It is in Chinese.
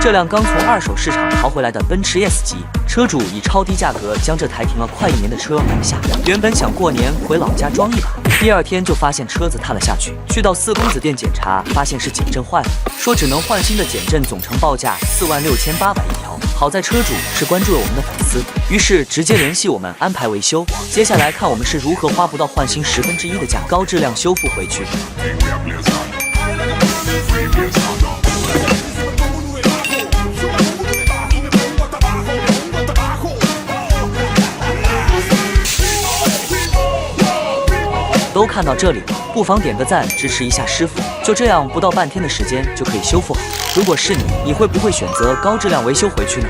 这辆刚从二手市场淘回来的奔驰 S 级，车主以超低价格将这台停了快1年的车买下。原本想过年回老家装一把，第2天就发现车子塌了下去。去到4公子店检查，发现是减震坏了，说只能换新的减震，总成报价46800一条。好在车主是关注了我们的粉丝，于是直接联系我们安排维修。接下来看我们是如何花不到换新1/10的价格，高质量修复回去。都看到这里了，不妨点个赞支持一下师傅。就这样不到半天的时间就可以修复好。如果是你，你会不会选择高质量维修回去呢？